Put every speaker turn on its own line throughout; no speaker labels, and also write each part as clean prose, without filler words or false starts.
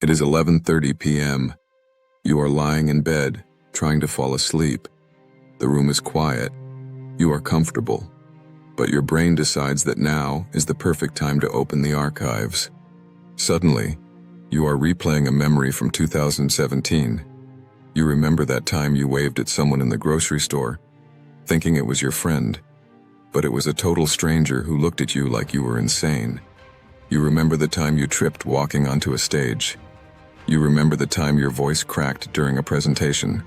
It is 11:30 p.m. You are lying in bed, trying to fall asleep. The room is quiet. You are comfortable. But your brain decides that now is the perfect time to open the archives. Suddenly, you are replaying a memory from 2017. You remember that time you waved at someone in the grocery store, thinking it was your friend, but it was a total stranger who looked at you like you were insane. You remember the time you tripped walking onto a stage. You remember the time your voice cracked during a presentation.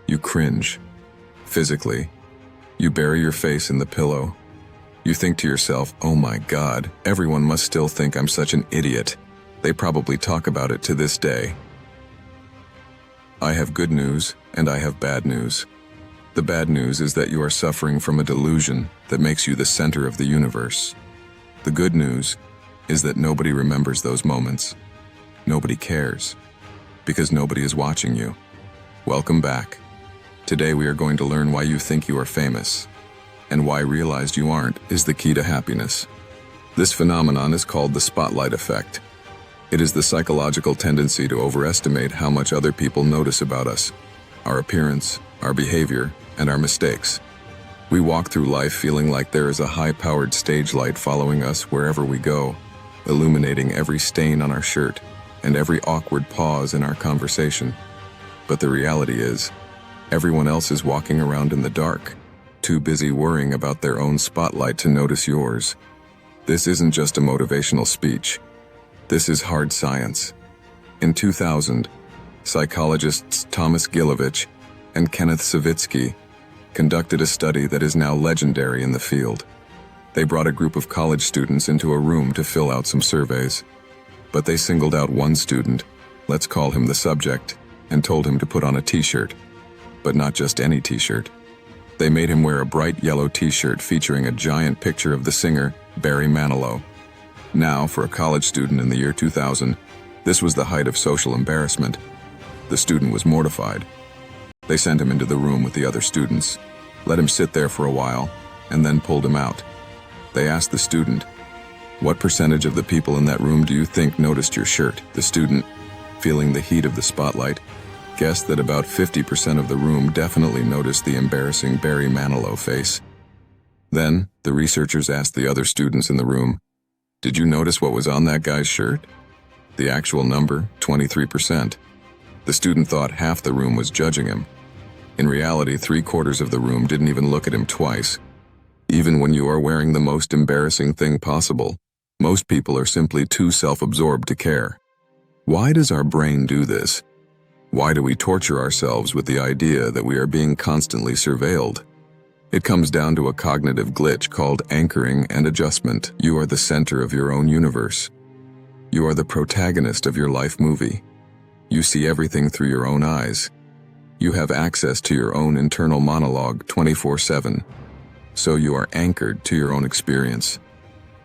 You cringe. Physically. You bury your face in the pillow. You think to yourself, oh my God, everyone must still think I'm such an idiot. They probably talk about it to this day. I have good news, and I have bad news. The bad news is that you are suffering from a delusion that makes you the center of the universe. The good news is that nobody remembers those moments. Nobody cares, because nobody is watching you. Welcome back. Today we are going to learn why you think you are famous, and why realized you aren't is the key to happiness. This phenomenon is called the spotlight effect. It is the psychological tendency to overestimate how much other people notice about us, our appearance, our behavior, and our mistakes. We walk through life feeling like there is a high-powered stage light following us wherever we go, illuminating every stain on our shirt and every awkward pause in our conversation. But the reality is, everyone else is walking around in the dark, too busy worrying about their own spotlight to notice yours. This isn't just a motivational speech. This is hard science. In 2000, psychologists Thomas Gilovich and Kenneth Savitsky conducted a study that is now legendary in the field. They brought a group of college students into a room to fill out some surveys. But they singled out one student, let's call him the subject, and told him to put on a t-shirt. But not just any t-shirt. They made him wear a bright yellow t-shirt featuring a giant picture of the singer, Barry Manilow. Now, for a college student in the year 2000, this was the height of social embarrassment. The student was mortified. They sent him into the room with the other students, let him sit there for a while, and then pulled him out. They asked the student, "What percentage of the people in that room do you think noticed your shirt?" The student, feeling the heat of the spotlight, guessed that about 50% of the room definitely noticed the embarrassing Barry Manilow face. Then, the researchers asked the other students in the room, "Did you notice what was on that guy's shirt?" The actual number, 23%. The student thought half the room was judging him. In reality, 3/4 of the room didn't even look at him twice. Even when you are wearing the most embarrassing thing possible, most people are simply too self-absorbed to care. Why does our brain do this? Why do we torture ourselves with the idea that we are being constantly surveilled? It comes down to a cognitive glitch called anchoring and adjustment. You are the center of your own universe. You are the protagonist of your life movie. You see everything through your own eyes. You have access to your own internal monologue 24/7. So you are anchored to your own experience.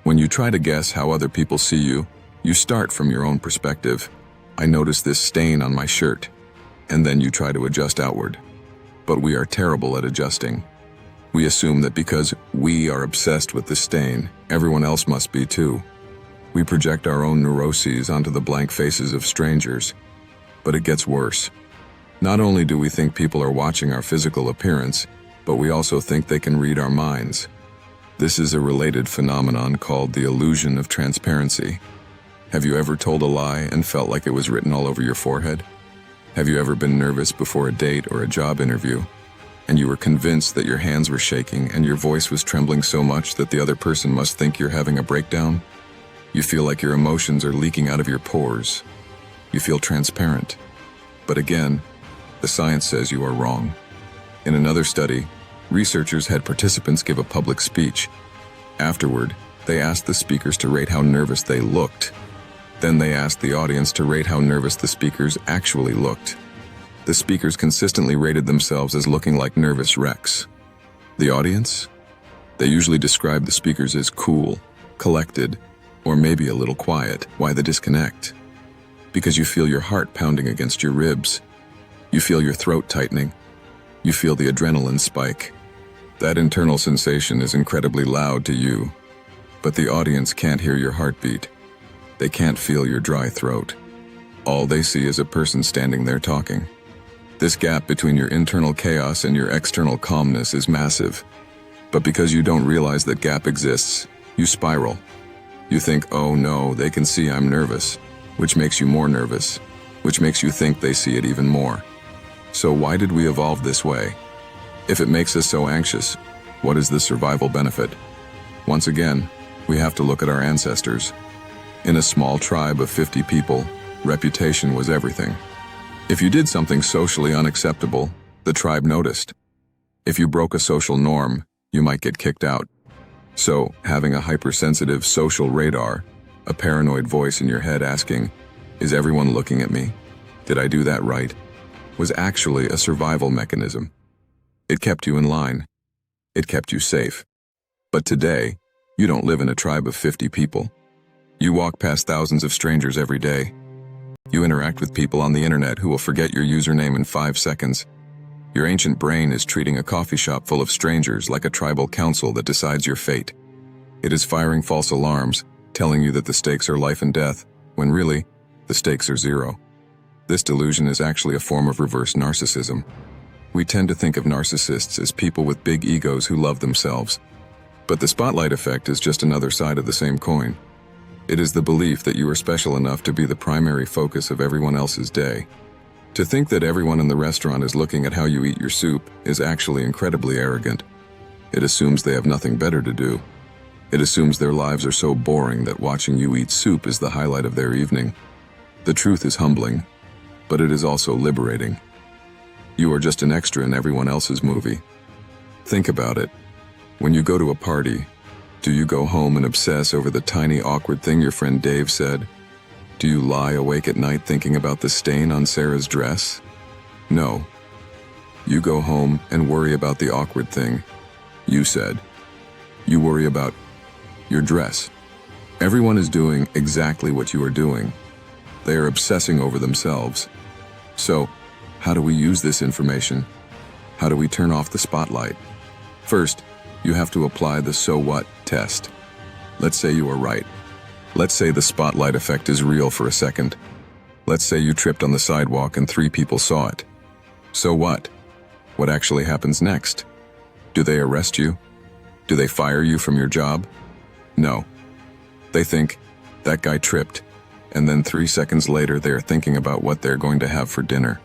When you try to guess how other people see you, you start from your own perspective. I notice this stain on my shirt. And then you try to adjust outward. But we are terrible at adjusting. We assume that because we are obsessed with the stain, everyone else must be too. We project our own neuroses onto the blank faces of strangers. But it gets worse. Not only do we think people are watching our physical appearance, but we also think they can read our minds. This is a related phenomenon called the illusion of transparency. Have you ever told a lie and felt like it was written all over your forehead? Have you ever been nervous before a date or a job interview, and you were convinced that your hands were shaking and your voice was trembling so much that the other person must think you're having a breakdown? You feel like your emotions are leaking out of your pores. You feel transparent. But again, the science says you are wrong. In another study, researchers had participants give a public speech. Afterward, they asked the speakers to rate how nervous they looked. Then they asked the audience to rate how nervous the speakers actually looked. The speakers consistently rated themselves as looking like nervous wrecks. The audience? They usually described the speakers as cool, collected, or maybe a little quiet. Why the disconnect? Because you feel your heart pounding against your ribs. You feel your throat tightening. You feel the adrenaline spike. That internal sensation is incredibly loud to you, but the audience can't hear your heartbeat. They can't feel your dry throat. All they see is a person standing there talking. This gap between your internal chaos and your external calmness is massive. But because you don't realize that gap exists, you spiral. You think, oh no, they can see I'm nervous, which makes you more nervous, which makes you think they see it even more. So why did we evolve this way? If it makes us so anxious, what is the survival benefit? Once again, we have to look at our ancestors. In a small tribe of 50 people, reputation was everything. If you did something socially unacceptable, the tribe noticed. If you broke a social norm, you might get kicked out. So, having a hypersensitive social radar, a paranoid voice in your head asking, "Is everyone looking at me? Did I do that right?" was actually a survival mechanism. It kept you in line. It kept you safe. But today, you don't live in a tribe of 50 people. You walk past thousands of strangers every day. You interact with people on the internet who will forget your username in 5 seconds. Your ancient brain is treating a coffee shop full of strangers like a tribal council that decides your fate. It is firing false alarms, telling you that the stakes are life and death, when really, the stakes are zero. This delusion is actually a form of reverse narcissism. We tend to think of narcissists as people with big egos who love themselves. But the spotlight effect is just another side of the same coin. It is the belief that you are special enough to be the primary focus of everyone else's day. To think that everyone in the restaurant is looking at how you eat your soup is actually incredibly arrogant. It assumes they have nothing better to do. It assumes their lives are so boring that watching you eat soup is the highlight of their evening. The truth is humbling, but it is also liberating. You are just an extra in everyone else's movie. Think about it. When you go to a party, do you go home and obsess over the tiny awkward thing your friend Dave said? Do you lie awake at night thinking about the stain on Sarah's dress? No. You go home and worry about the awkward thing you said. You worry about your dress. Everyone is doing exactly what you are doing. They are obsessing over themselves. So, how do we use this information? How do we turn off the spotlight? First, you have to apply the so what test. Let's say you are right. Let's say the spotlight effect is real for a second. Let's say you tripped on the sidewalk and 3 people saw it. So what? What actually happens next? Do they arrest you? Do they fire you from your job? No. They think, that guy tripped, and then 3 seconds later they are thinking about what they're going to have for dinner.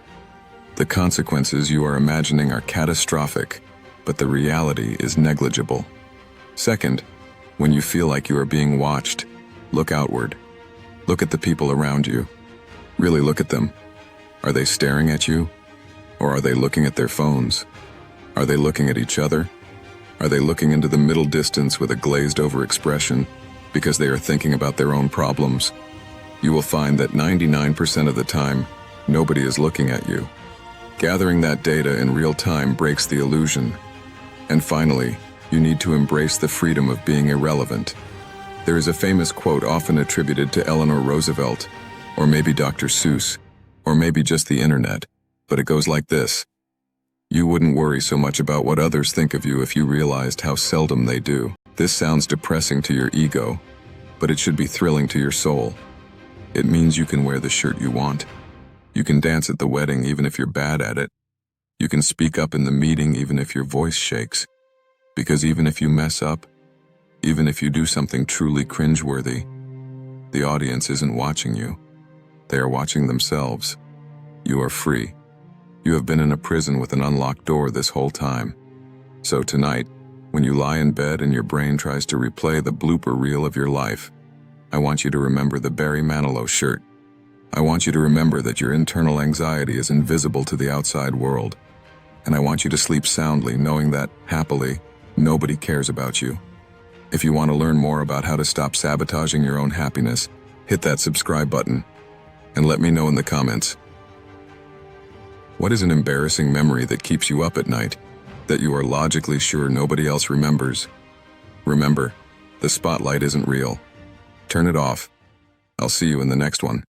The consequences you are imagining are catastrophic, but the reality is negligible. Second, when you feel like you are being watched, look outward. Look at the people around you. Really look at them. Are they staring at you? Or are they looking at their phones? Are they looking at each other? Are they looking into the middle distance with a glazed-over expression because they are thinking about their own problems? You will find that 99% of the time, nobody is looking at you. Gathering that data in real time breaks the illusion. And finally, you need to embrace the freedom of being irrelevant. There is a famous quote often attributed to Eleanor Roosevelt, or maybe Dr. Seuss, or maybe just the internet, but it goes like this. You wouldn't worry so much about what others think of you if you realized how seldom they do. This sounds depressing to your ego, but it should be thrilling to your soul. It means you can wear the shirt you want. You can dance at the wedding even if you're bad at it. You can speak up in the meeting even if your voice shakes. Because even if you mess up, even if you do something truly cringeworthy, the audience isn't watching you. They are watching themselves. You are free. You have been in a prison with an unlocked door this whole time. So tonight, when you lie in bed and your brain tries to replay the blooper reel of your life, I want you to remember the Barry Manilow shirt. I want you to remember that your internal anxiety is invisible to the outside world. And I want you to sleep soundly knowing that, happily, nobody cares about you. If you want to learn more about how to stop sabotaging your own happiness, hit that subscribe button and let me know in the comments. What is an embarrassing memory that keeps you up at night, that you are logically sure nobody else remembers? Remember, the spotlight isn't real. Turn it off. I'll see you in the next one.